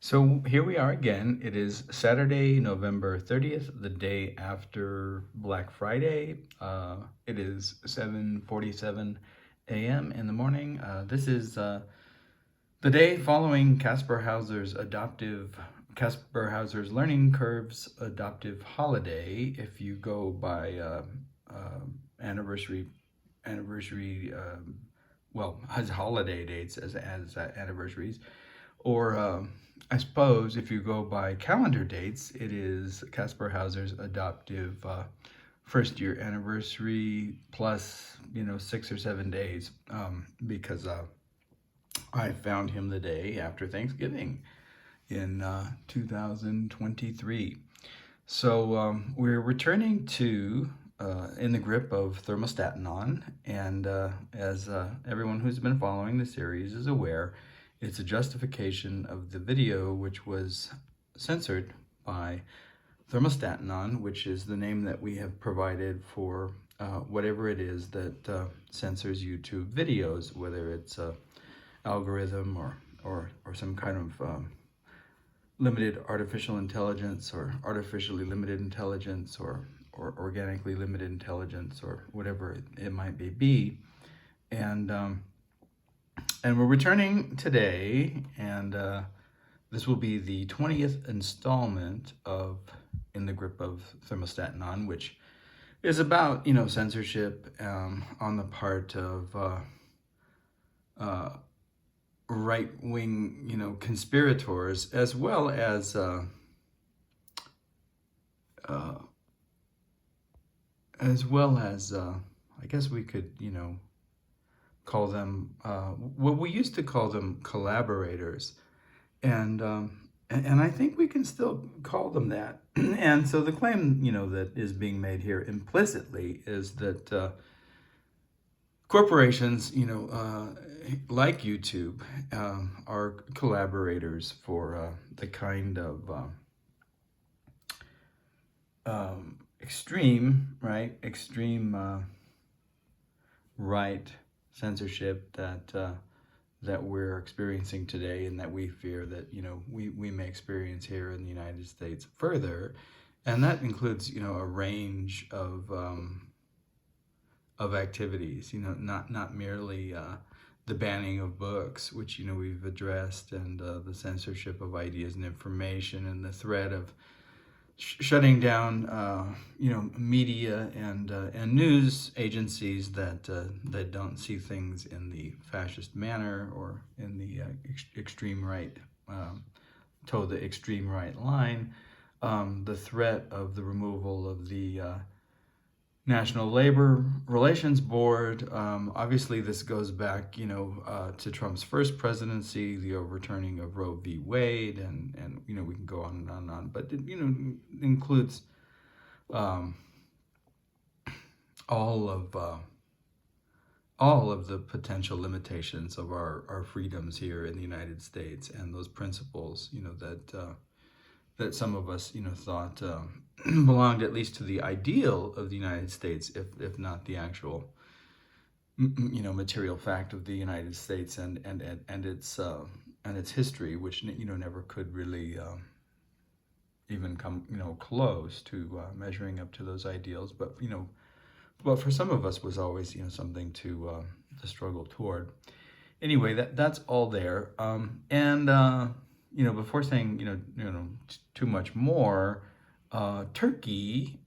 So here we are again. It is Saturday, November 30th, the day after Black Friday. It is 7:47 a.m. in the morning. This is the day following Caspar Hauser's Learning Curves adoptive holiday. If you go by anniversary, as holiday dates as anniversaries, or I suppose if you go by calendar dates, it is Caspar Hauser's adoptive first year anniversary plus 6 or 7 days, because I found him the day after Thanksgiving in 2023. So we're returning to In the Grip of ThermostatAnon, and as everyone who's been following the series is aware, it's a justification of the video which was censored by ThermostatAnon, which is the name that we have provided for whatever it is that censors YouTube videos, whether it's a algorithm or some kind of limited artificial intelligence or artificially limited intelligence or organically limited intelligence or whatever it might be. And we're returning today, and this will be the 20th installment of In the Grip of ThermostatAnon, which is about, censorship on the part of right-wing, conspirators, as well as I guess we could, call them, well, we used to call them collaborators, and I think we can still call them that. And so the claim, that is being made here implicitly is that corporations, like YouTube, are collaborators for the kind of extreme right censorship that we're experiencing today, and that we fear that we may experience here in the United States further, and that includes a range of activities, not merely the banning of books, which we've addressed, and the censorship of ideas and information, and the threat of shutting down media and news agencies that don't see things in the fascist manner or in the extreme right, toe the extreme right line. The threat of the removal of the National Labor Relations Board. Obviously, this goes back, to Trump's first presidency, the overturning of Roe v. Wade, and we can go on and on. But it, includes all of the potential limitations of our freedoms here in the United States, and those principles, that some of us, thought belonged at least to the ideal of the United States, if not the actual, material fact of the United States and its history, which never could really even come close to measuring up to those ideals. But but for some of us was always something to struggle toward. Anyway, that's all there. Before saying too much more, Turkey,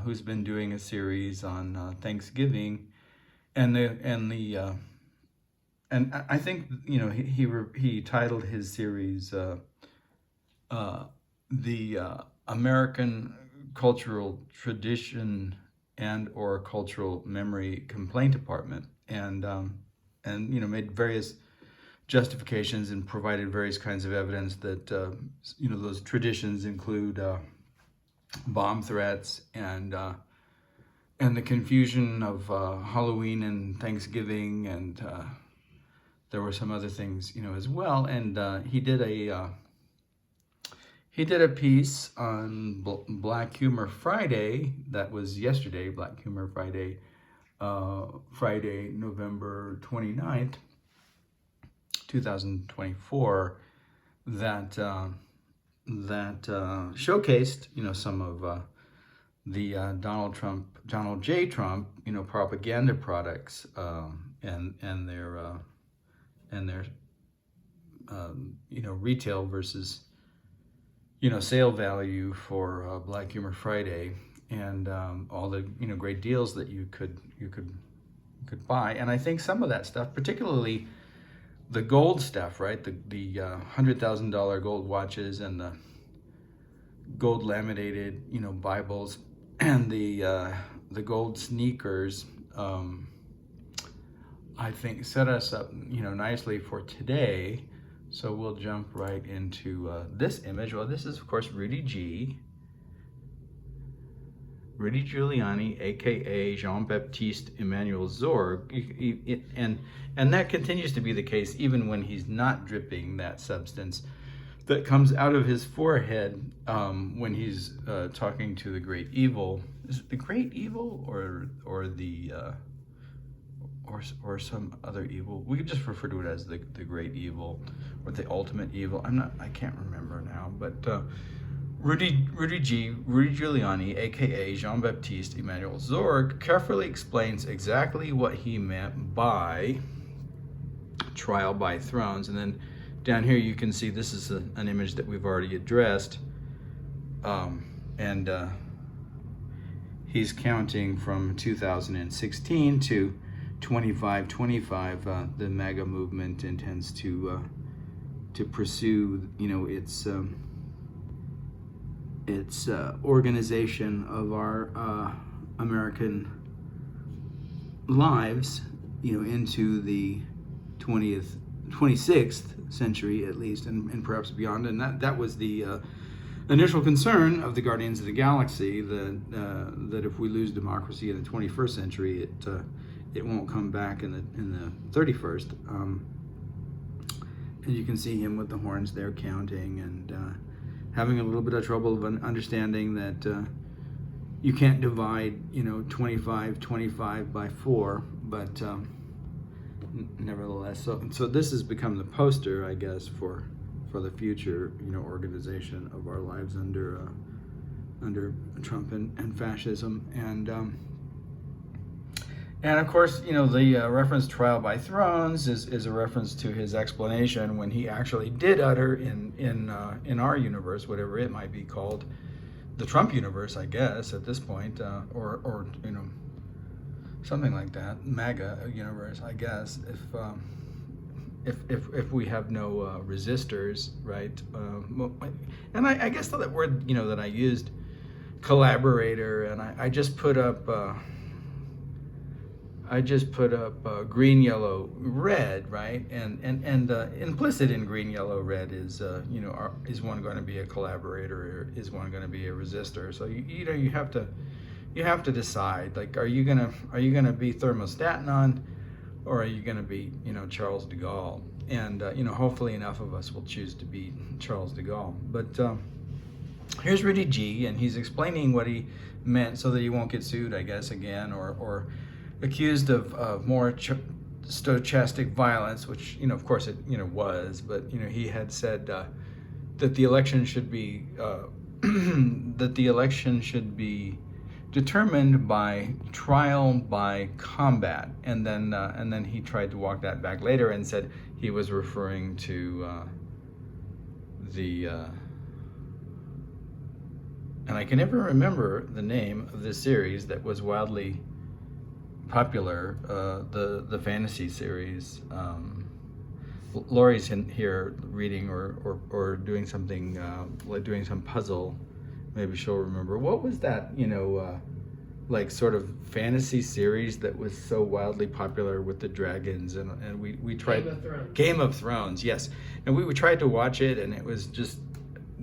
who's been doing a series on Thanksgiving, and I think he titled his series the American Cultural Tradition and or Cultural Memory Complaint Department, and made various justifications and provided various kinds of evidence that those traditions include bomb threats and the confusion of Halloween and Thanksgiving, and there were some other things as well. And he did a piece on Black Humor Friday. That was yesterday, Black Humor Friday, Friday, November 29th, 2024, that showcased, some of the Donald J. Trump, propaganda products, and their retail versus sale value for Black Humor Friday, and all the great deals that you could buy. And I think some of that stuff, particularly the gold stuff, right? The $100,000 gold watches and the gold laminated Bibles and the gold sneakers, I think set us up nicely for today. So we'll jump right into this image. Well, this is of course Rudy Giuliani, aka Jean-Baptiste Emmanuel Zorg, and that continues to be the case even when he's not dripping that substance that comes out of his forehead when he's talking to the great evil. Is it the great evil or the or some other evil? We could just refer to it as the great evil or the ultimate evil. I can't remember now, but Rudy Giuliani, aka Jean-Baptiste Emmanuel Zorg, carefully explains exactly what he meant by trial by thrones. And then down here you can see this is an image that we've already addressed, and he's counting from 2016 to 2525. The MAGA movement intends to pursue its organization of our American lives into the 26th century at least, and perhaps beyond. And that was the initial concern of the Guardians of the Galaxy, that if we lose democracy in the 21st century, it won't come back in the 31st. And you can see him with the horns there counting and having a little bit of trouble of understanding that you can't divide 25 by 4, but nevertheless, so this has become the poster, I guess, for the future organization of our lives under Trump and fascism. And of course, the reference trial by thrones is a reference to his explanation when he actually did utter in our universe, whatever it might be called, the Trump universe, I guess, at this point, or something like that, MAGA universe, I guess, if we have no resistors, right? And I guess that word that I used, collaborator, and I just put up green, yellow, red, right? And implicit in green, yellow, red is is one going to be a collaborator, or is one going to be a resistor? So you have to decide, like, are you gonna be ThermostatAnon, or are you gonna be Charles de Gaulle? And hopefully enough of us will choose to be Charles de Gaulle. But here's Rudy G, and he's explaining what he meant so that he won't get sued, I guess, again, or accused of more stochastic violence, which of course it was, but he had said that the election should be determined by trial by combat, and then he tried to walk that back later and said he was referring to and I can never remember the name of this series that was wildly popular, the fantasy series. Lori's in here reading or doing something, like doing some puzzle. Maybe she'll remember. What was that, like sort of fantasy series that was so wildly popular with the dragons? And we tried Game of Thrones, yes. And we tried to watch it, and it was just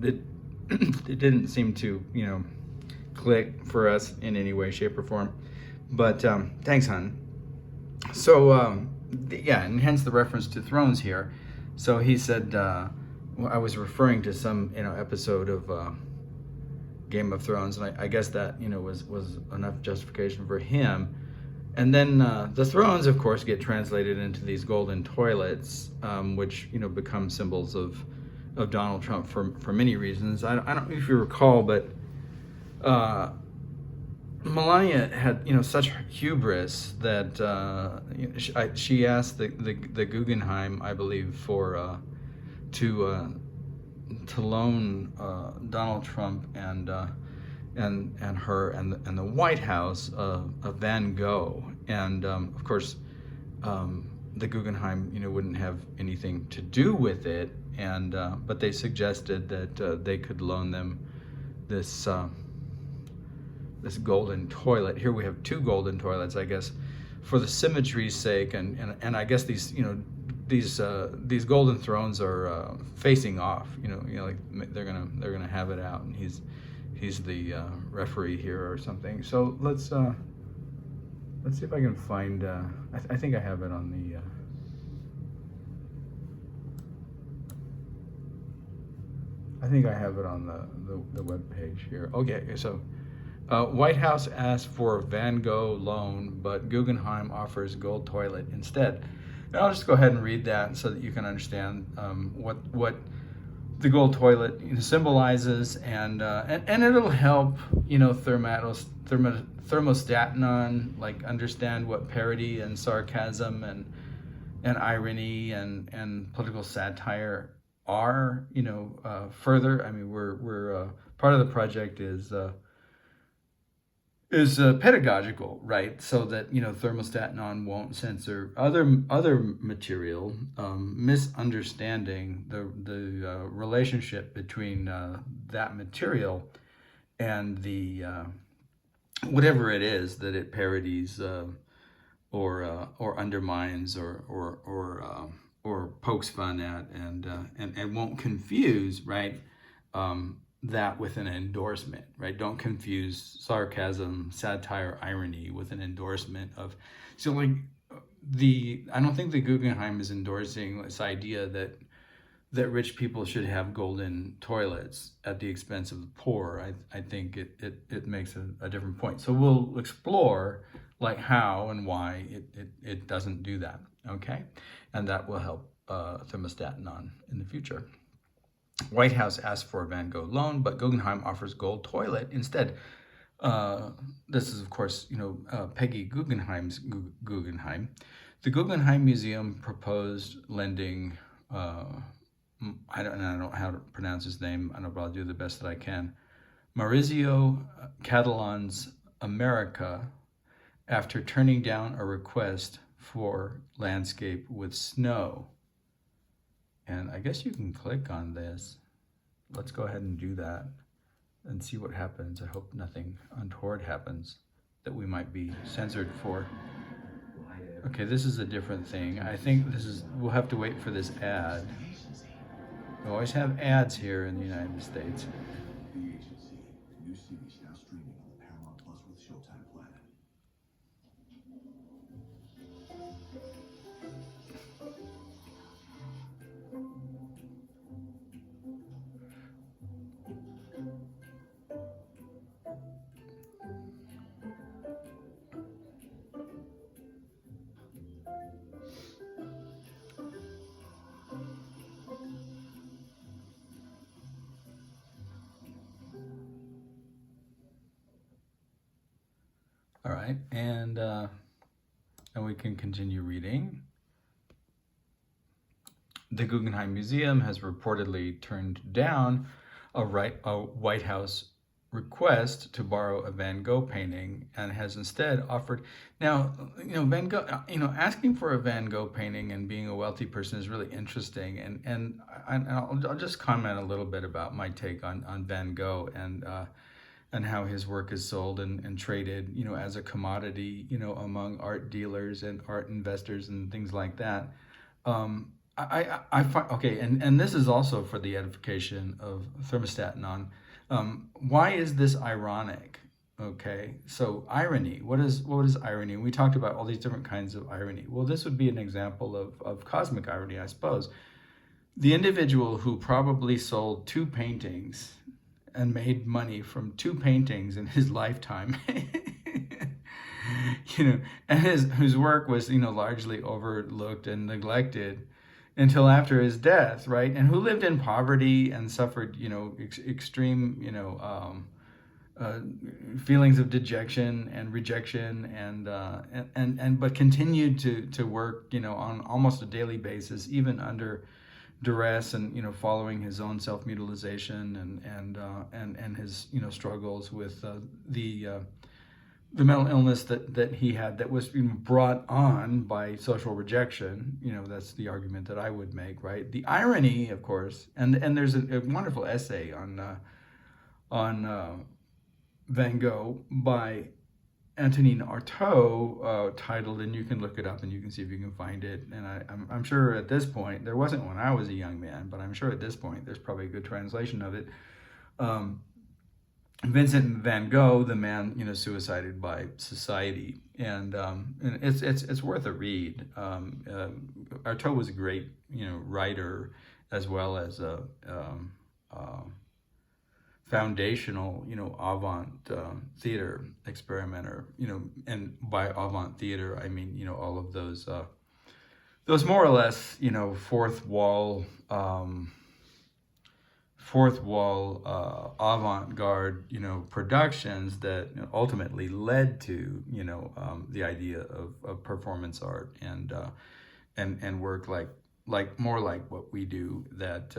it didn't seem to click for us in any way, shape, or form. But thanks, hon. So yeah, and hence the reference to thrones here. So he said, I was referring to some episode of Game of Thrones, and I guess that was enough justification for him. And then the thrones, of course, get translated into these golden toilets, which become symbols of Donald Trump for many reasons. I don't know if you recall, but Melania had, such hubris that she asked the Guggenheim, I believe, for to loan Donald Trump and her and the White House a Van Gogh, and of course the Guggenheim wouldn't have anything to do with it, and but they suggested that they could loan them this this golden toilet. Here we have two golden toilets, I guess, for the symmetry's sake, and I guess these these golden thrones are facing off. Like they're gonna have it out, and he's the referee here or something. So let's see if I can find. I think I have it on the. I think I have it on the web page here. Okay, so. White House asked for Van Gogh loan, but Guggenheim offers gold toilet instead. And I'll just go ahead and read that so that you can understand what the gold toilet symbolizes, and it'll help ThermostatAnon like understand what parody and sarcasm and irony and political satire are. Further. I mean, we're part of the project is pedagogical, right? So that ThermostatAnon won't censor other material, misunderstanding the relationship between that material and the whatever it is that it parodies or undermines or pokes fun at, and won't confuse, right? That with an endorsement, right? Don't confuse sarcasm, satire, irony with an endorsement of. So like I don't think the Guggenheim is endorsing this idea that rich people should have golden toilets at the expense of the poor. I think it makes a different point. So we'll explore like how and why it doesn't do that, okay? And that will help ThermostatAnon in the future. White House asked for a Van Gogh loan, but Guggenheim offers gold toilet instead. This is, of course, Peggy Guggenheim's Guggenheim. The Guggenheim Museum proposed lending, I don't know how to pronounce his name, but I'll do the best that I can, Maurizio Catalan's America after turning down a request for landscape with snow. And I guess you can click on this. Let's go ahead and do that and see what happens. I hope nothing untoward happens that we might be censored for. Okay, this is a different thing. I think we'll have to wait for this ad. We always have ads here in the United States. All right, and we can continue reading. The Guggenheim Museum has reportedly turned down a White House request to borrow a Van Gogh painting and has instead offered. Now, Van Gogh, asking for a Van Gogh painting and being a wealthy person is really interesting. And I'll just comment a little bit about my take on Van Gogh and how his work is sold and traded, as a commodity, among art dealers and art investors and things like that. I find, okay, and this is also for the edification of ThermostatAnon. Why is this ironic? Okay, so irony. What is irony? We talked about all these different kinds of irony. Well, this would be an example of cosmic irony, I suppose. The individual who probably sold 2 paintings and made money from 2 paintings in his lifetime, and whose work was, largely overlooked and neglected, until after his death, right? And who lived in poverty and suffered, extreme, uh, feelings of dejection and rejection, and but continued to work, on almost a daily basis, even under duress, and following his own self-mutilization, and his struggles with the mental illness that he had, that was brought on by social rejection. That's the argument that I would make, right? The irony, of course, and there's a wonderful essay on Van Gogh by Antonin Artaud, titled, and you can look it up and you can see if you can find it. And I'm sure at this point, there wasn't when I was a young man, but I'm sure at this point there's probably a good translation of it. Vincent van Gogh, the man suicided by society, and it's worth a read. Artaud was a great writer, as well as a foundational avant theater experimenter. And by avant theater I mean all of those more or less fourth wall avant-garde productions that ultimately led to the idea of performance art, and work like more like what we do, that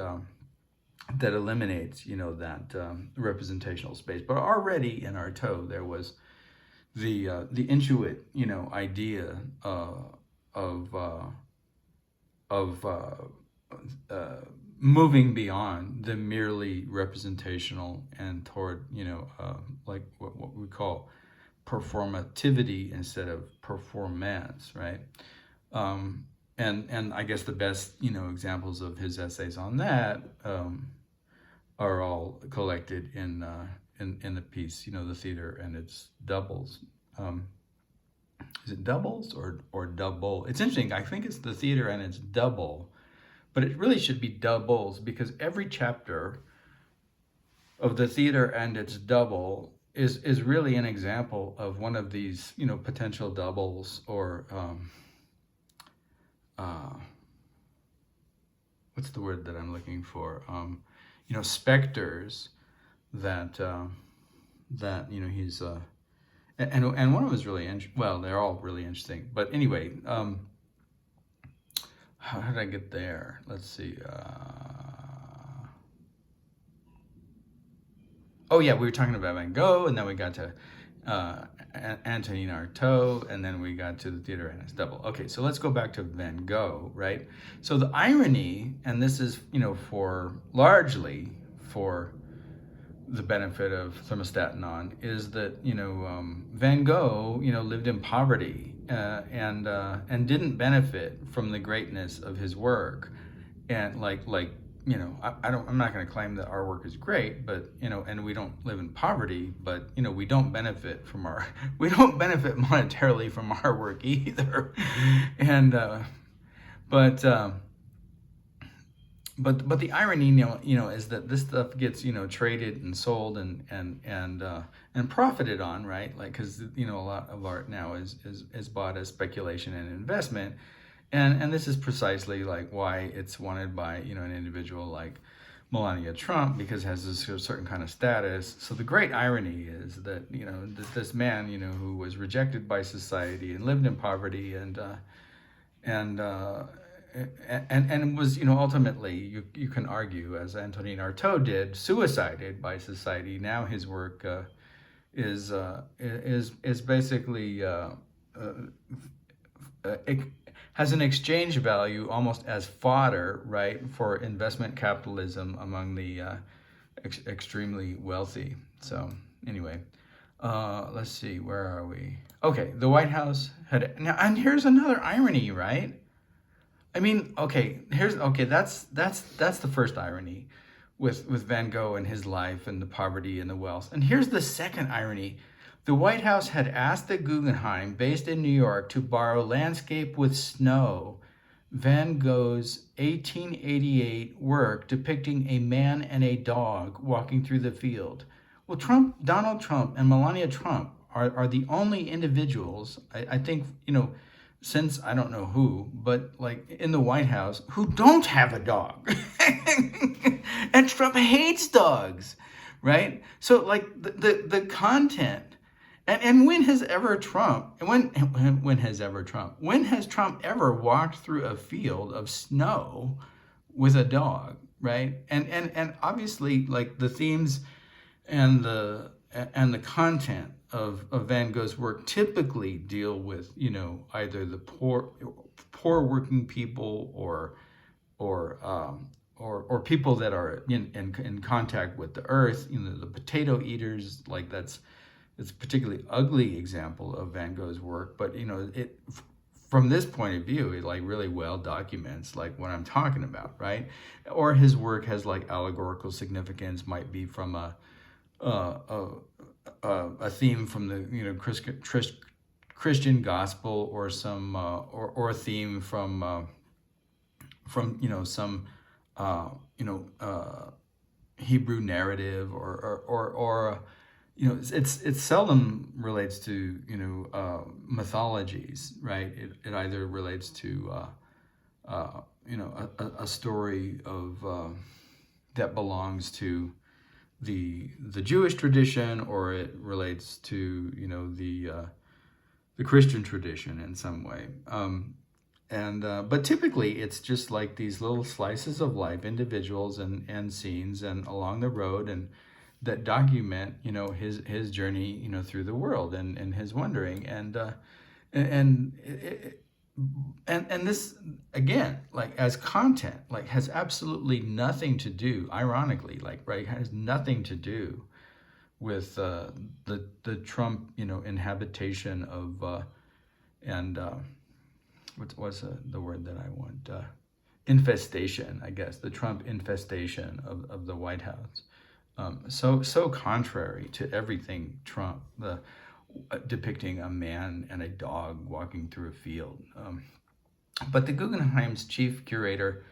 eliminates that representational space. But already in Artaud there was the intuit idea of moving beyond the merely representational and toward like what we call performativity instead of performance, right? And I guess the best examples of his essays on that are all collected in the piece, the theater and its doubles. Is it doubles or double? It's interesting. I think it's the theater and its double, but it really should be doubles, because every chapter of the theater and its double is really an example of one of these potential doubles, or what's the word that I'm looking for? Specters that he's and one of them is really well, they're all really interesting. But anyway, how did I get there? Let's see. Oh yeah, we were talking about Van Gogh, and then we got to Antonin Artaud, and then we got to the theater and its double. Okay, so let's go back to Van Gogh, right? So the irony, and this is largely for the benefit of ThermostatAnon, is that Van Gogh lived in poverty, and didn't benefit from the greatness of his work. And I'm not going to claim that our work is great, but and we don't live in poverty, but we don't benefit monetarily from our work either. And but the irony is that this stuff gets traded and sold and profited on, right? Like, because a lot of art now is bought as speculation and investment. And this is precisely like why it's wanted by an individual like Melania Trump, because it has this certain kind of status. So the great irony is that this man who was rejected by society and lived in poverty, and was ultimately, you can argue, as Antonin Artaud did, suicided by society. Now his work is basically it has an exchange value almost as fodder, right, for investment capitalism among the extremely wealthy. So anyway, let's see, where are we? Okay, the White House had now, and here's another irony, right? I mean, that's the first irony with Van Gogh and his life and the poverty and the wealth. And here's the second irony. The White House had asked the Guggenheim, based in New York, to borrow Landscape with Snow, Van Gogh's 1888 work depicting a man and a dog walking through the field. Well, Donald Trump and Melania Trump are the only individuals, I think, since I don't know who, but like in the White House, who don't have a dog. And Trump hates dogs, right? So like the content, and when has Trump ever walked through a field of snow with a dog, right? And obviously like the themes and the content of Van Gogh's work typically deal with, you know, either the poor working people or people that are in contact with the earth, you know, the potato eaters. Like it's a particularly ugly example of Van Gogh's work, but you know, it from this point of view, it like really well documents like what I'm talking about, right? Or his work has like allegorical significance, might be from a theme from the, you know, Christian gospel, or some or a theme from you know, some Hebrew narrative, or you know, it seldom relates to, you know, mythologies, right? It either relates to you know, a story of that belongs to the Jewish tradition, or it relates to, you know, the Christian tradition in some way. But typically it's just like these little slices of life, individuals and scenes and along the road, and that document, you know, his journey, you know, through the world and his wandering, and this again, like as content, like has absolutely nothing to do, ironically, like, right, has nothing to do with the Trump, you know, inhabitation of and what's the word that I want, infestation, I guess, the Trump infestation of the White House. So contrary to everything Trump, depicting a man and a dog walking through a field. But the Guggenheim's chief curator,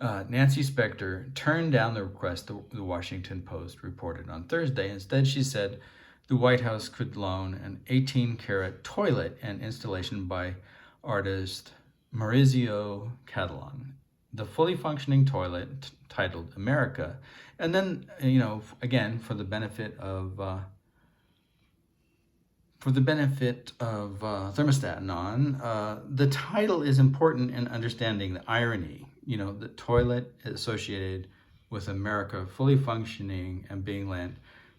Nancy Spector, turned down the request the Washington Post reported on Thursday. Instead, she said the White House could loan an 18-karat toilet and installation by artist Maurizio Catalan. The fully functioning toilet, titled America, and then, you know, again, for the benefit of ThermostatAnon, the title is important in understanding the irony. You know, the toilet associated with America fully functioning and being lent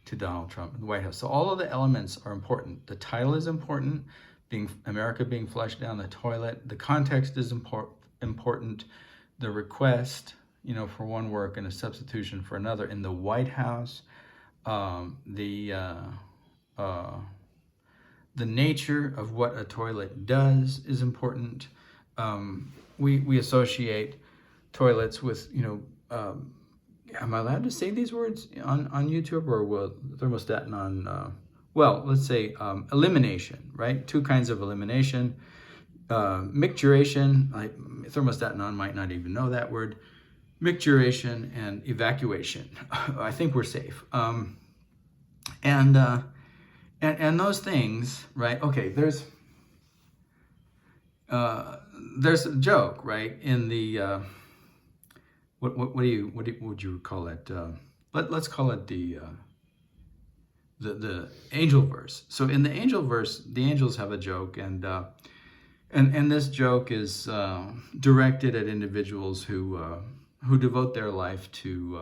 to Donald Trump in the White House. So all of the elements are important. The title is important, America being flushed down the toilet. The context is important. The request, you know, for one work and a substitution for another in the White House. The nature of what a toilet does is important. We associate toilets with, you know, am I allowed to say these words on YouTube, or will ThermostatAnon, well, let's say elimination, right? Two kinds of elimination. Micturation, ThermostatAnon might not even know that word. Micturation and evacuation. I think we're safe. And those things, right? Okay, there's a joke, right? In the what would you call it? Let's call it the angel verse. So in the angel verse, the angels have a joke, and this joke is directed at individuals who devote their life to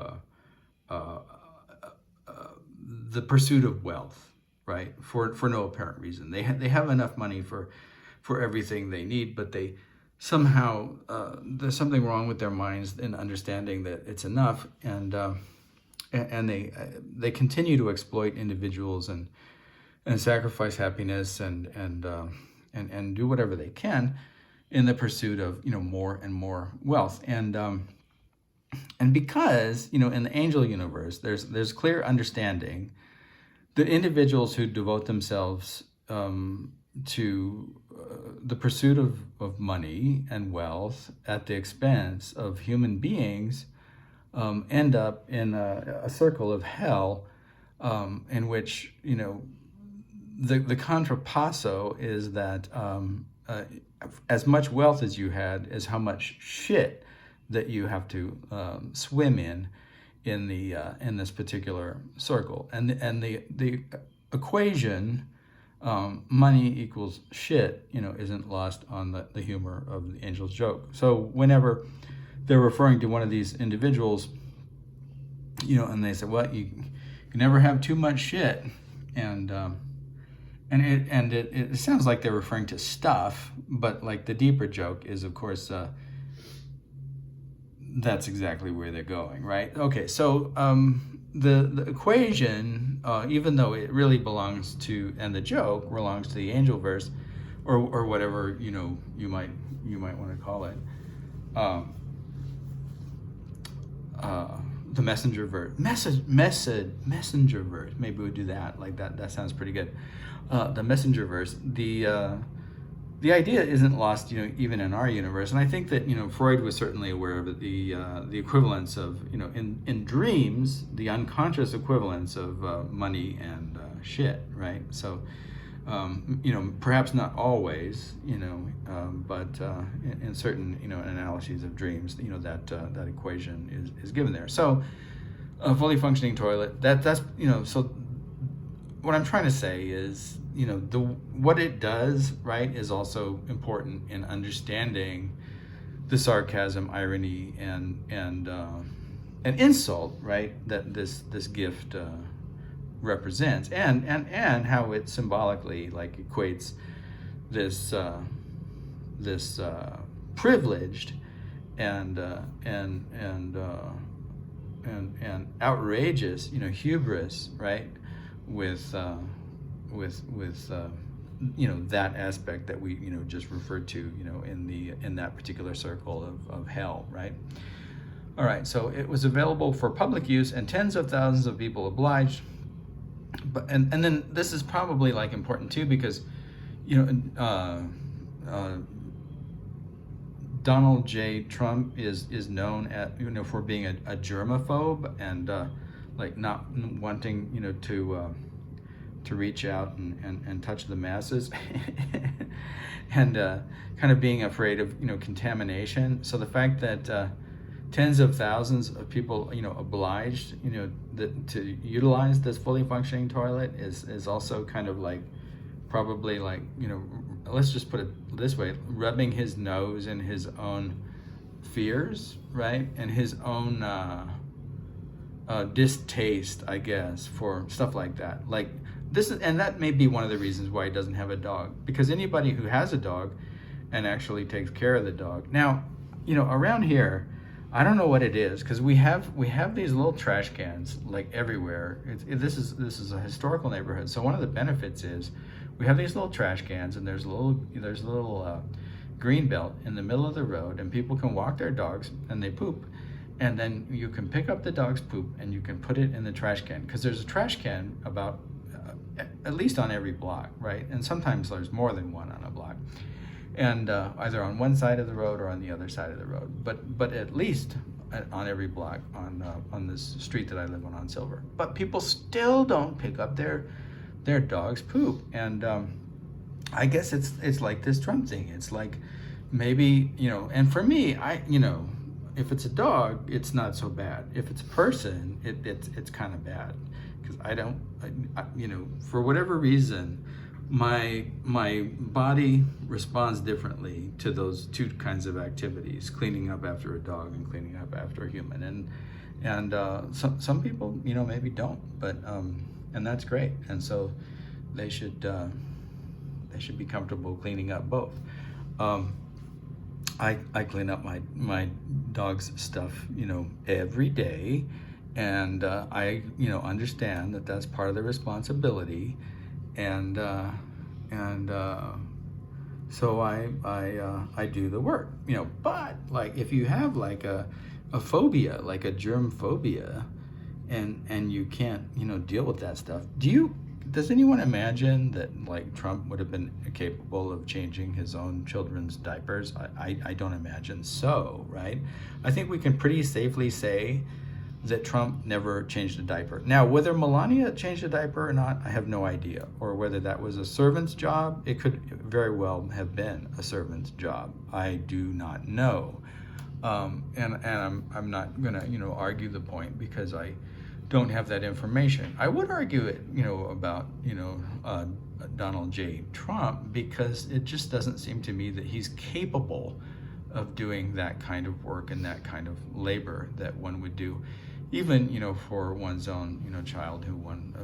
the pursuit of wealth, right? For no apparent reason. They have enough money for everything they need, but they somehow there's something wrong with their minds in understanding that it's enough, and they continue to exploit individuals and sacrifice happiness and do whatever they can in the pursuit of, you know, more and more wealth. And because, you know, in the angel universe, there's clear understanding that individuals who devote themselves to the pursuit of money and wealth at the expense of human beings end up in a circle of hell, in which, you know, the contrapasso is that as much wealth as you had is how much shit that you have to swim in this particular circle. And the equation, money equals shit, isn't lost on the humor of the angel's joke. So whenever they're referring to one of these individuals, and they say, well, you can never have too much shit, and it sounds like they're referring to stuff, but like the deeper joke is, of course, that's exactly where they're going, right? Okay, so the equation, even though it really belongs to, and the joke belongs to the angel verse, or whatever you might want to call it, the messenger verse, messenger verse. Maybe we'll do that. Like that. That sounds pretty good. The messenger verse. The idea isn't lost, even in our universe. And I think that Freud was certainly aware of it. The equivalence of in dreams, the unconscious equivalence of money and shit, right? So. Perhaps not always, but in certain, analyses of dreams, that equation is given there. So, a fully functioning toilet. That's So, what I'm trying to say is, what it does, right, is also important in understanding the sarcasm, irony, and insult, right, that this gift represents, and how it symbolically equates this privileged and outrageous hubris, right, with that aspect that we just referred to in that particular circle of hell, right? All right, so it was available for public use and tens of thousands of people obliged. But and then this is probably important too, because Donald J. Trump is known for being a germaphobe and not wanting to reach out and touch the masses and kind of being afraid of contamination. So the fact that tens of thousands of people, obliged, to utilize this fully functioning toilet is also kind of probably let's just put it this way, rubbing his nose in his own fears, right? And his own distaste, I guess, for stuff like that. And that may be one of the reasons why he doesn't have a dog, because anybody who has a dog and actually takes care of the dog. Now, around here, I don't know what it is, because we have these little trash cans everywhere. This is a historical neighborhood, so one of the benefits is we have these little trash cans, and there's a little green belt in the middle of the road, and people can walk their dogs and they poop, and then you can pick up the dog's poop and you can put it in the trash can, because there's a trash can about at least on every block, right? And sometimes there's more than one on a block. And either on one side of the road or on the other side of the road, but at least on every block on this street that I live on Silver. But people still don't pick up their dog's poop, and I guess it's like this Trump thing. It's like maybe and for me, if it's a dog, it's not so bad. If it's a person, it's kind of bad, because I for whatever reason, my body responds differently to those two kinds of activities: cleaning up after a dog and cleaning up after a human. And some people maybe don't, but and that's great. And so they should be comfortable cleaning up both. I clean up my dog's stuff every day, and I understand that that's part of the responsibility. And so I do the work, but if you have a phobia, like a germ phobia, and you can't deal with that stuff, does anyone imagine that Trump would have been capable of changing his own children's diapers? I don't imagine so, right? I think we can pretty safely say that Trump never changed a diaper. Now, whether Melania changed a diaper or not, I have no idea. Or whether that was a servant's job, it could very well have been a servant's job. I do not know. And I'm not gonna, argue the point because I don't have that information. I would argue it, about, Donald J. Trump, because it just doesn't seem to me that he's capable of doing that kind of work and that kind of labor that one would do, even, for one's own, child who one,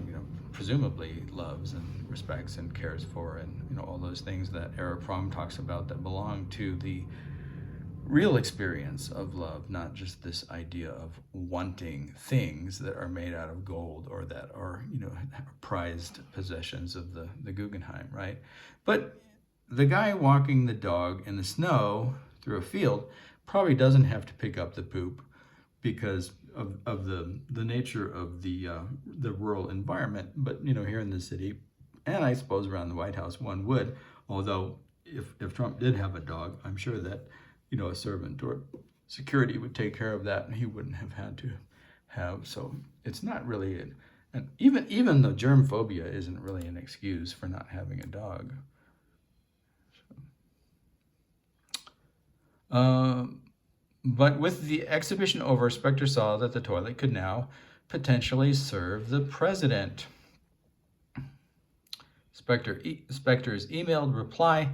presumably loves and respects and cares for, and, all those things that Eric Fromm talks about that belong to the real experience of love, not just this idea of wanting things that are made out of gold or that are, prized possessions of the Guggenheim, right? But the guy walking the dog in the snow through a field probably doesn't have to pick up the poop because of the nature of the rural environment. But, here in the city, and I suppose around the White House, one would, although if Trump did have a dog, I'm sure that a servant or security would take care of that, and he wouldn't have had to have. So it's not really, and even the germ phobia isn't really an excuse for not having a dog. But with the exhibition over, Spector saw that the toilet could now potentially serve the president. Spector's emailed reply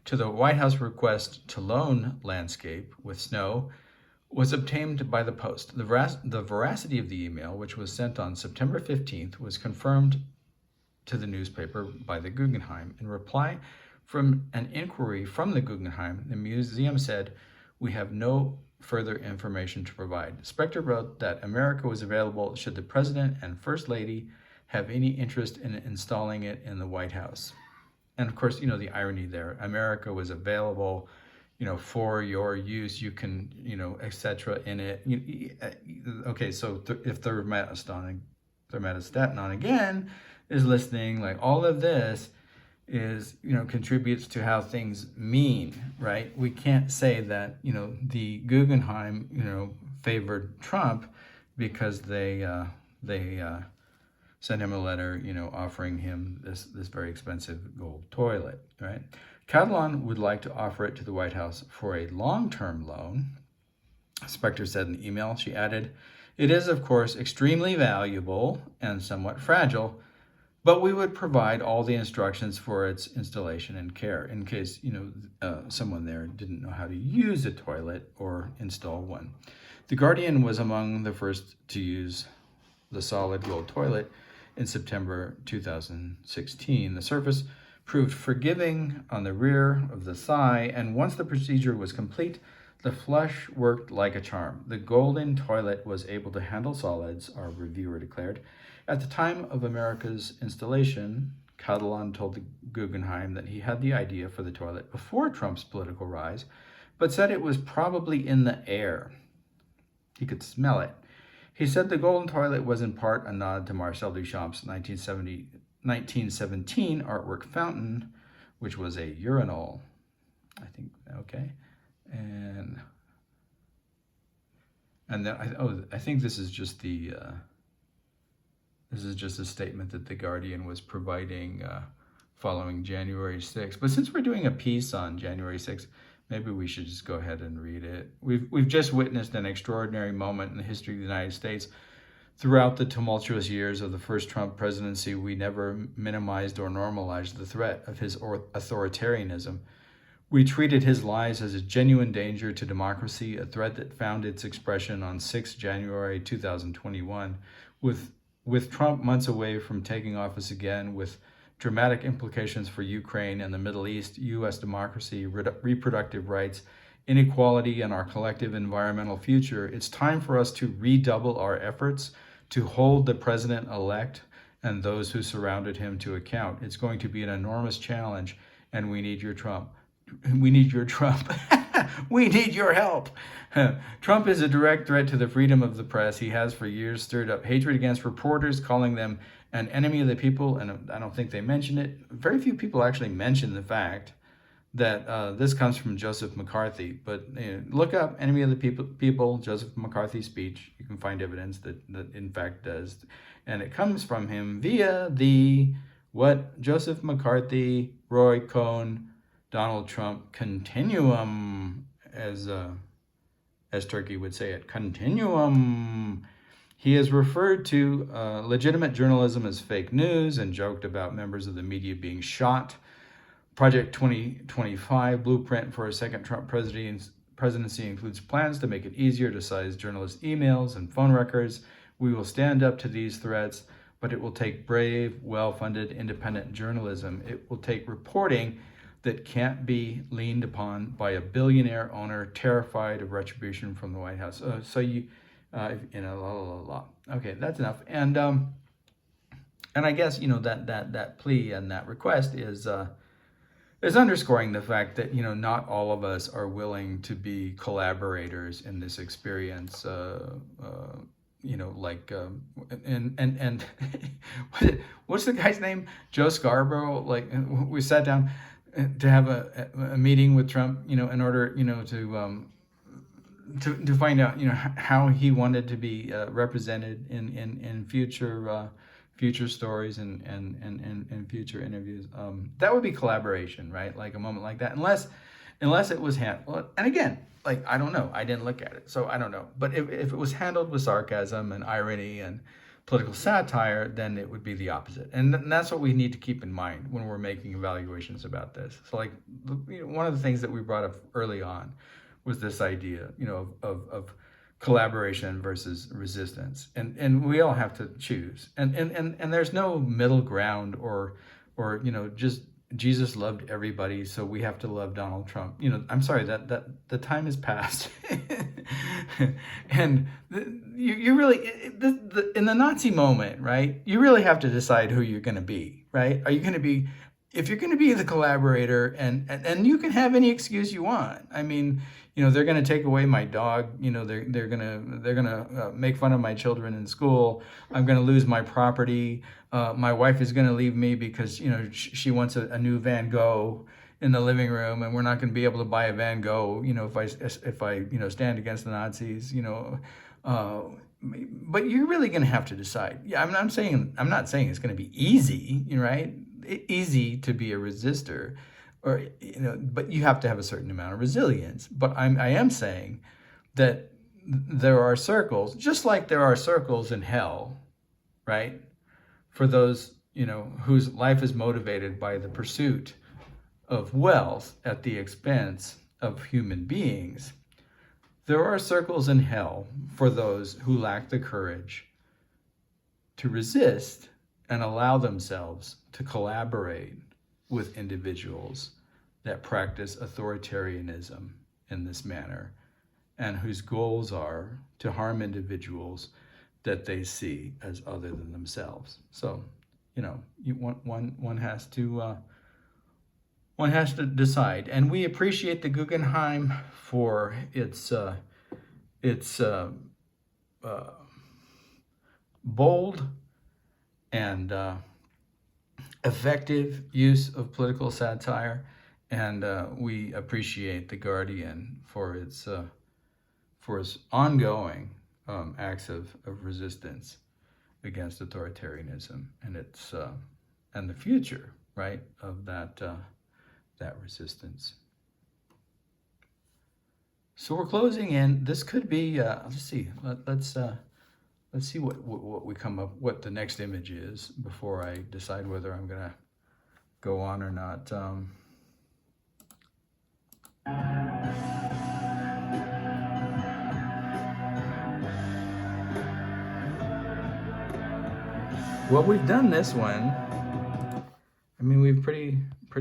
to the White House request to loan landscape with snow was obtained by the Post. The veracity of the email, which was sent on September 15th, was confirmed to the newspaper by the Guggenheim. In reply from an inquiry from the Guggenheim, the museum said, "We have no further information to provide." Spector wrote that America was available should the President and First Lady have any interest in installing it in the White House. And of course, the irony there, America was available, for your use, you can, etc. in it. Okay, so if ThRMETAStatAnon again is listening, like all of this is, contributes to how things mean, right? We can't say that, the Guggenheim, favored Trump because they sent him a letter, offering him this very expensive gold toilet, right? Catalan would like to offer it to the White House for a long-term loan. Spector said in the email. She added, "It is, of course, extremely valuable and somewhat fragile, but we would provide all the instructions for its installation and care in case, someone there didn't know how to use a toilet or install one." The Guardian was among the first to use the solid gold toilet in September 2016. The surface proved forgiving on the rear of the thigh, and once the procedure was complete, the flush worked like a charm. The golden toilet was able to handle solids, our reviewer declared. At the time of America's installation, Catalan told the Guggenheim that he had the idea for the toilet before Trump's political rise, but said it was probably in the air. He could smell it. He said the golden toilet was in part a nod to Marcel Duchamp's 1917 artwork Fountain, which was a urinal. I think, okay. And then, I think this is just the, this is just a statement that the Guardian was providing following January 6th. But since we're doing a piece on January 6th, maybe we should just go ahead and read it. We've just witnessed an extraordinary moment in the history of the United States. Throughout the tumultuous years of the first Trump presidency, we never minimized or normalized the threat of his authoritarianism. We treated his lies as a genuine danger to democracy, a threat that found its expression on 6 January 2021. With Trump months away from taking office again, with dramatic implications for Ukraine and the Middle East, U.S. democracy, reproductive rights, inequality, and our collective environmental future, it's time for us to redouble our efforts to hold the president-elect and those who surrounded him to account. It's going to be an enormous challenge, and we need your Trump. We need your Trump. We need your help. Trump is a direct threat to the freedom of the press. He has for years stirred up hatred against reporters, calling them an enemy of the people, and I don't think they mention it. Very few people actually mention the fact that this comes from Joseph McCarthy, but look up Enemy of the People, Joseph McCarthy speech. You can find evidence that in fact does. And it comes from him via the what Joseph McCarthy, Roy Cohn, Donald Trump continuum, as Turkey would say it, continuum. He has referred to legitimate journalism as fake news and joked about members of the media being shot. Project 2025 blueprint for a second Trump presidency includes plans to make it easier to seize journalists' emails and phone records. We will stand up to these threats, but it will take brave, well-funded, independent journalism. It will take reporting that can't be leaned upon by a billionaire owner terrified of retribution from the White House. Okay, that's enough. And I guess that plea and that request is underscoring the fact that not all of us are willing to be collaborators in this experience. And what's the guy's name? Joe Scarborough. Like, we sat down to have a meeting with Trump, in order to find out how he wanted to be represented in future stories and future interviews. That would be collaboration, right? Like a moment like that, unless it was handled. And again, like, I don't know, I didn't look at it, so I don't know. But if it was handled with sarcasm and irony and political satire, then it would be the opposite. And that's what we need to keep in mind when we're making evaluations about this. So, like, one of the things that we brought up early on was this idea, of collaboration versus resistance, and we all have to choose, and there's no middle ground, or just Jesus loved everybody, so we have to love Donald Trump. I'm sorry, that the time is past. And you really, in the Nazi moment, right, you really have to decide who you're going to be, right? Are you going to be, if you're going to be the collaborator, and you can have any excuse you want. I mean, they're going to take away my dog. They're going to make fun of my children in school. I'm going to lose my property. My wife is going to leave me because she wants a new Van Gogh in the living room, and we're not going to be able to buy a Van Gogh. If I stand against the Nazis. But you're really going to have to decide. Yeah, I'm not saying it's going to be easy, right? Easy to be a resistor, or but you have to have a certain amount of resilience. But I am saying that there are circles, just like there are circles in hell, right? For those whose life is motivated by the pursuit of wealth at the expense of human beings. There are circles in hell for those who lack the courage to resist and allow themselves to collaborate with individuals that practice authoritarianism in this manner, and whose goals are to harm individuals that they see as other than themselves. So, one has to decide, and we appreciate the Guggenheim for its bold and effective use of political satire, and we appreciate the Guardian for its ongoing acts of resistance against authoritarianism, and and the future, right, of that resistance. So we're closing in. This could be. Let's see. Let's see what we come up. What the next image is before I decide whether I'm gonna go on or not. Well, we've done this one. I mean, we've pretty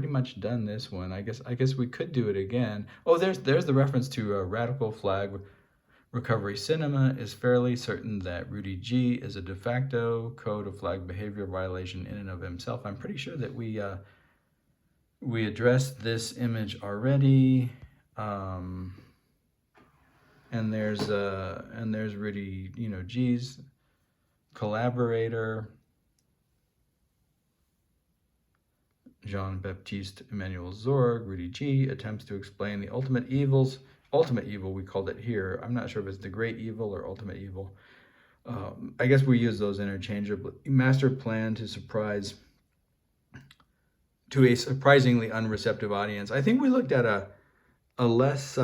much done this one. I guess we could do it again. Oh, there's the reference to radical flag recovery cinema is fairly certain that Rudy G is a de facto code of flag behavior violation in and of himself. I'm pretty sure that we addressed this image already. And there's Rudy, G's Jean-Baptiste Emmanuel Zorg, Rudy G, attempts to explain the ultimate evil, we called it here. I'm not sure if it's the great evil or ultimate evil. I guess we use those interchangeably. Master plan to a surprisingly unreceptive audience. I think we looked at a less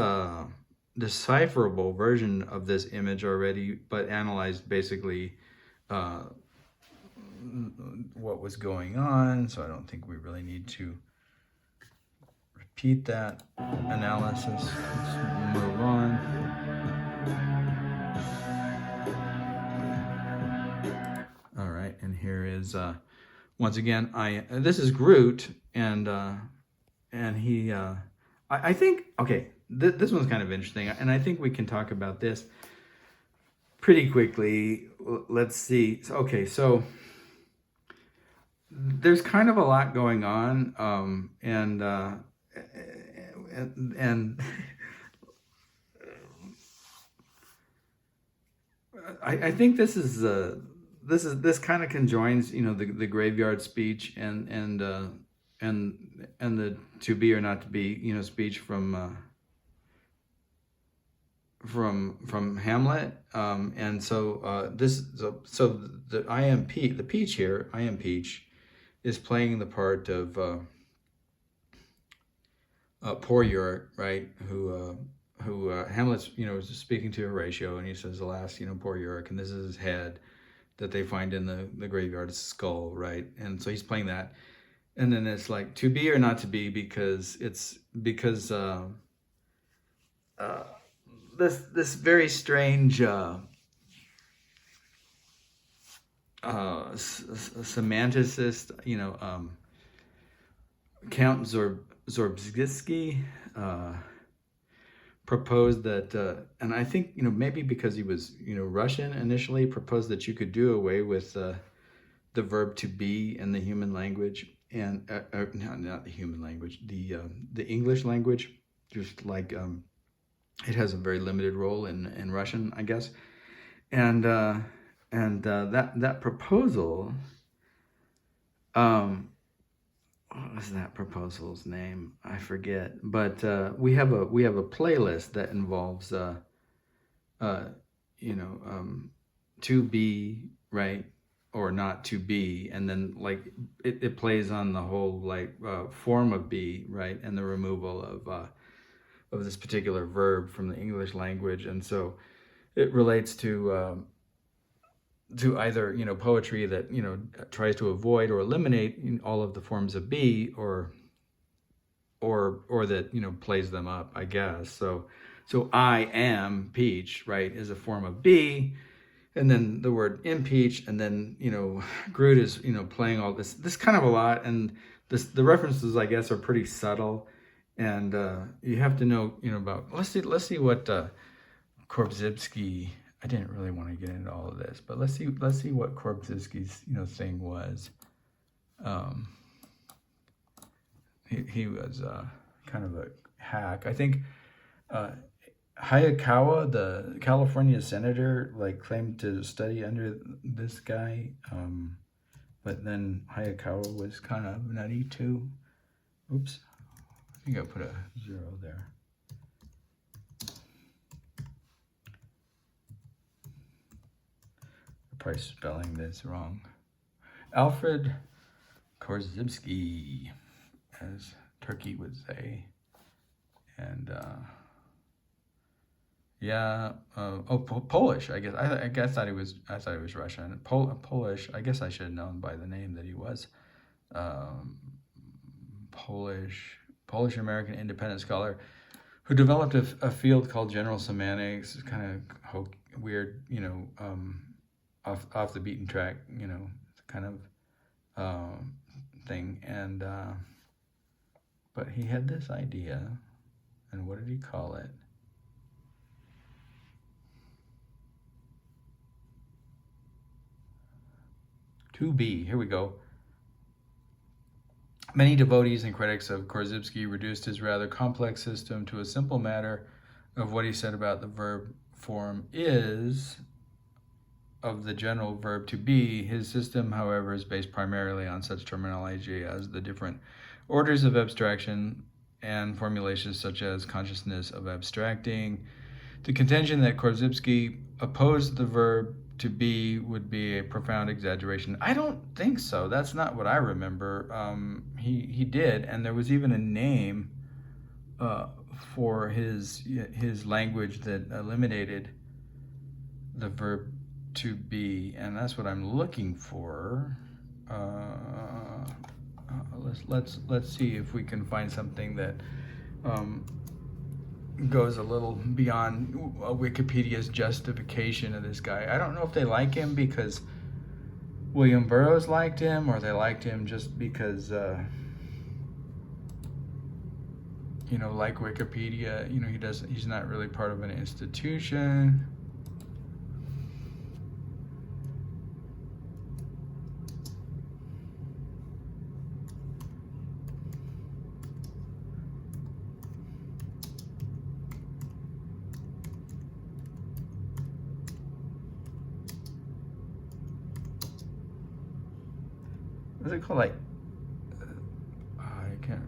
decipherable version of this image already, but analyzed basically what was going on, so I don't think we really need to repeat that analysis. Let's move on. All right, and here is once again this is Groot, and he I think, okay, this one's kind of interesting, and I think we can talk about this pretty quickly. Let's see. Okay, so there's kind of a lot going on, and I think this kind of conjoins, the graveyard speech and the to be or not to be, speech from Hamlet, and so the Peach here, I am Peach, is playing the part of poor Uric, right? Who Hamlet's was speaking to Horatio, and he says, alas, poor Uric, and this is his head that they find in the graveyard skull, right? And so he's playing that, and then it's like to be or not to be, because this very strange semanticist, Count Zorbsky proposed that, and I think, maybe because he was, Russian initially, proposed that you could do away with the verb to be in the human language, and not the human language, the English language, just like it has a very limited role in Russian, I guess, and that proposal, what was that proposal's name? I forget. But we have a playlist that involves to be, right, or not to be, and then like it plays on the whole like form of be, right, and the removal of this particular verb from the English language, and so it relates to either poetry that tries to avoid or eliminate all of the forms of be, or that plays them up, I guess. So I am Peach, right, is a form of be, and then the word impeach, and then Groot is playing all this kind of a lot, and the references, I guess, are pretty subtle, and you have to know about. Let's see what Korzybski. I didn't really want to get into all of this, but let's see what Korzybski's thing was. He was kind of a hack. I think Hayakawa, the California senator, claimed to study under this guy, but then Hayakawa was kind of nutty too. Oops, I think I put a 0 there. Probably spelling this wrong. Alfred Korzybski, as Turkey would say, and Polish. I thought he was Russian. Polish. I guess I should have known by the name that he was Polish American independent scholar who developed a field called general semantics. It's kind of weird, off the beaten track, kind of thing, and but he had this idea, and what did he call it? To be. Here we go. Many devotees and critics of Korzybski reduced his rather complex system to a simple matter of what he said about the verb form is of the general verb to be. His system, however, is based primarily on such terminology as the different orders of abstraction and formulations such as consciousness of abstracting. The contention that Korzybski opposed the verb to be would be a profound exaggeration. I don't think so. That's not what I remember. He did, and there was even a name for his language that eliminated the verb to be, and that's what I'm looking for. Let's see if we can find something that goes a little beyond Wikipedia's justification of this guy. I don't know if they like him because William Burroughs liked him, or they liked him just because you know, like Wikipedia, you know, he's not really part of an institution. What's it called? Like, I can't.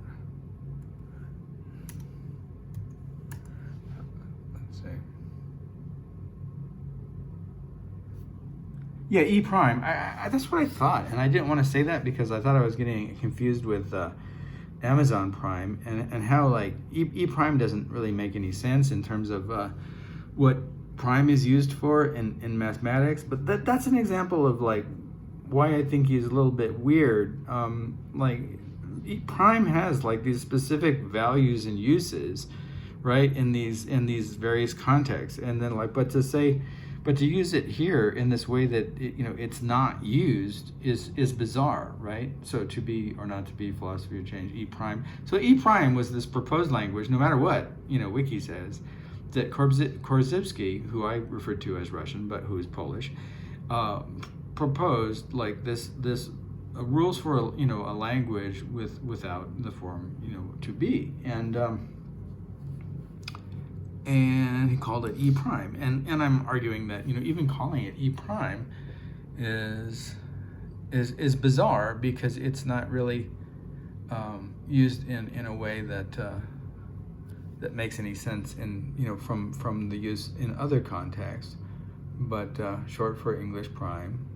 Let's see. Yeah, E prime. That's what I thought, and I didn't want to say that because I thought I was getting confused with Amazon Prime, and how like E prime doesn't really make any sense in terms of what prime is used for in mathematics. But that's an example of like why I think he's a little bit weird. Like prime has like these specific values and uses, right, in these various contexts, and then like but to use it here in this way that you know it's not used is bizarre, right? So to be or not to be, philosophy of change, E prime. So E prime was this proposed language, no matter what you know Wiki says, that Korzybski, who I referred to as Russian but who is Polish, proposed like this rules for a language without the form to be, and he called it E prime, and I'm arguing that even calling it E prime is bizarre because it's not really used in a way that makes any sense from the use in other contexts, but short for English prime.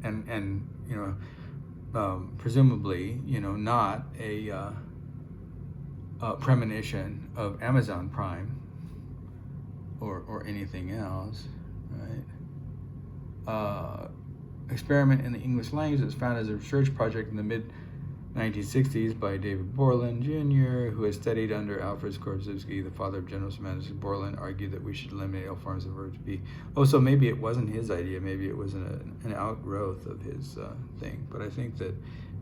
And presumably, not a premonition of Amazon Prime or anything else, right? Experiment in the English language was founded as a research project in the mid-1960s by David Borland Jr., who has studied under Alfred Korzybski, the father of general semantics. Borland argued that we should eliminate all forms of verb to be. Oh, so maybe it wasn't his idea. Maybe it was an outgrowth of his thing. But I think that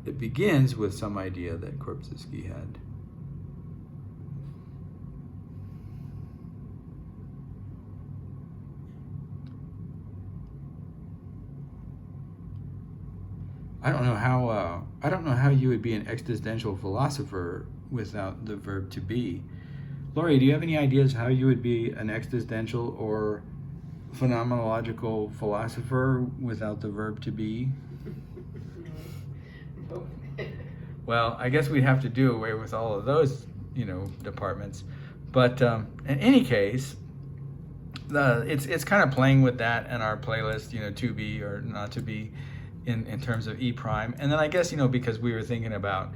it begins with some idea that Korzybski had. I don't know how you would be an existential philosopher without the verb to be. Laurie, do you have any ideas how you would be an existential or phenomenological philosopher without the verb to be? No. Well, I guess we'd have to do away with all of those, departments. But in any case, it's kind of playing with that in our playlist, to be or not to be. In terms of E prime, and then I guess because we were thinking about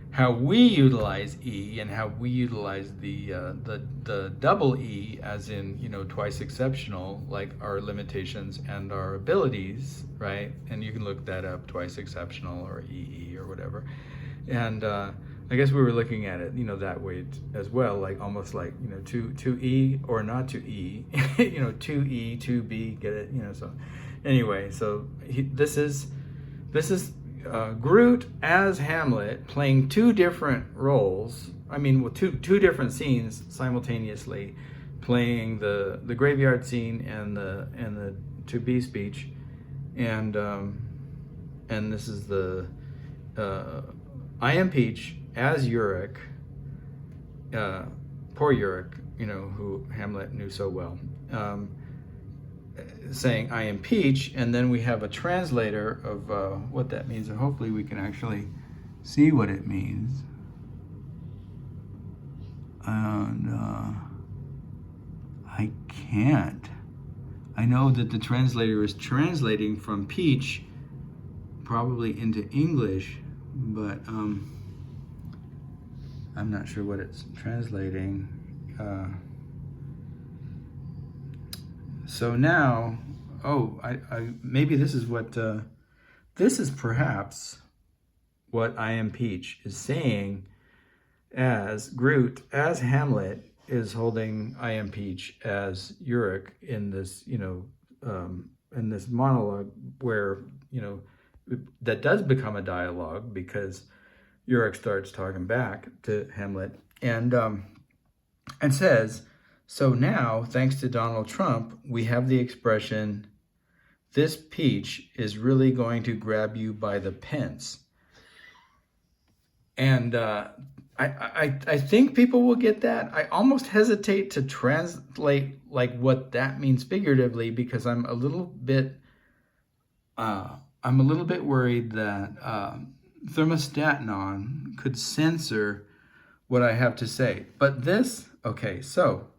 how we utilize E and how we utilize the double E as in twice exceptional, like our limitations and our abilities, right? And you can look that up, twice exceptional or EE or whatever. And I guess we were looking at it that way as well, like almost like to E or not to E, to E to B, get it? So anyway, so this is Groot as Hamlet playing two different roles. I mean, with two different scenes simultaneously, playing the graveyard scene and the to be speech, and this is the I am Peach as Uric, poor Uric, who Hamlet knew so well. Saying I am Peach, and then we have a translator of what that means, and hopefully we can actually see what it means. and I can't. I know that the translator is translating from Peach probably into English, but I'm not sure what it's translating. So now, oh, I maybe this is what, this is perhaps what I Am Peach is saying as Groot, as Hamlet is holding I Am Peach as Uric in this, in this monologue where, that does become a dialogue because Uric starts talking back to Hamlet and says, so now, thanks to Donald Trump, we have the expression, this peach is really going to grab you by the pence. And I think people will get that. I almost hesitate to translate like what that means figuratively because I'm a little bit worried that ThermostatAnon could censor what I have to say. But this, okay, so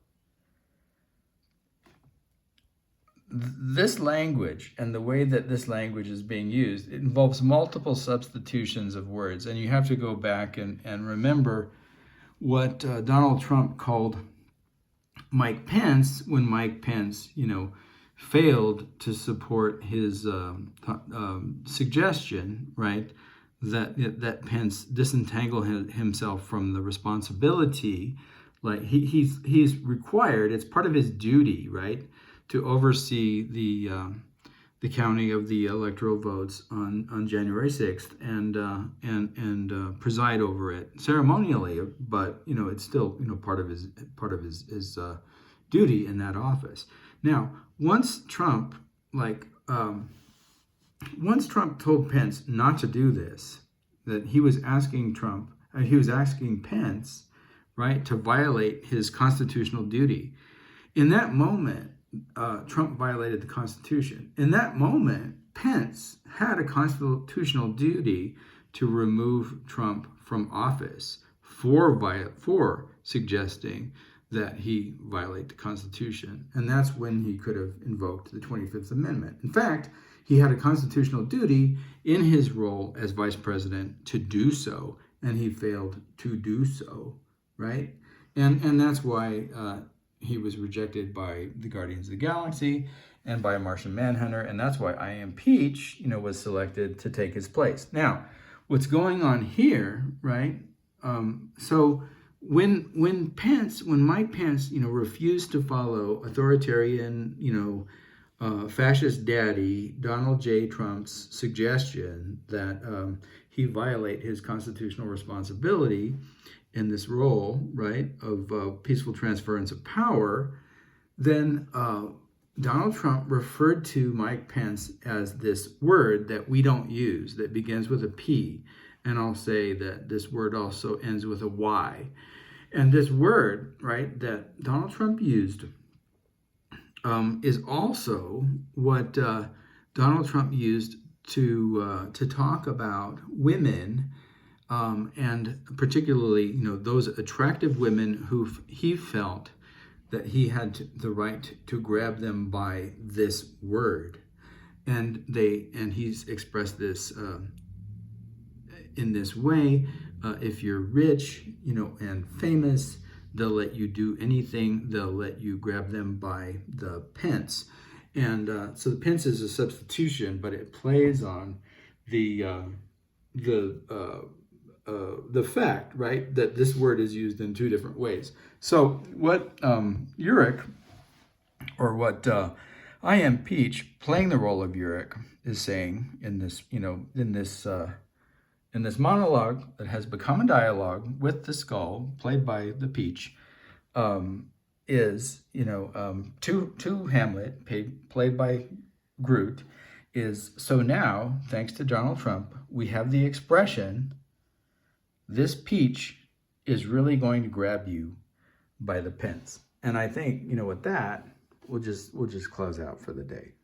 this language and the way that this language is being used, it involves multiple substitutions of words. And you have to go back and remember what Donald Trump called Mike Pence when Mike Pence, failed to support his suggestion, right, that Pence disentangle himself from the responsibility. Like he's required, it's part of his duty, right, to oversee the counting of the electoral votes on January 6th and preside over it ceremonially, but it's still part of his duty in that office. Now, once Trump told Pence not to do this, that he was asking Pence, right, to violate his constitutional duty. In that moment, Trump violated the Constitution. In that moment, Pence had a constitutional duty to remove Trump from office for suggesting that he violate the Constitution. And that's when he could have invoked the 25th Amendment. In fact, he had a constitutional duty in his role as vice president to do so, and he failed to do so, right? And that's why he was rejected by the Guardians of the Galaxy and by a Martian Manhunter, and that's why I Am Peach, was selected to take his place. Now, what's going on here, right? So when Mike Pence, refused to follow authoritarian, fascist daddy Donald J. Trump's suggestion that he violate his constitutional responsibility in this role, right, of peaceful transference of power, then Donald Trump referred to Mike Pence as this word that we don't use that begins with a P. And I'll say that this word also ends with a Y. And this word, right, that Donald Trump used is also what Donald Trump used to talk about women, and particularly, those attractive women who he felt that he had the right to grab them by this word, and he's expressed this in this way. If you're rich, and famous, they'll let you do anything. They'll let you grab them by the pence. And so the pence is a substitution, but it plays on the fact, right, that this word is used in two different ways. So what Uric, or what I Am Peach, playing the role of Uric, is saying in this, in this monologue that has become a dialogue with the skull, played by the Peach, is, to Hamlet, played by Groot, is, so now, thanks to Donald Trump, we have the expression, this peach is really going to grab you by the pence. And I think, with that, we'll just close out for the day.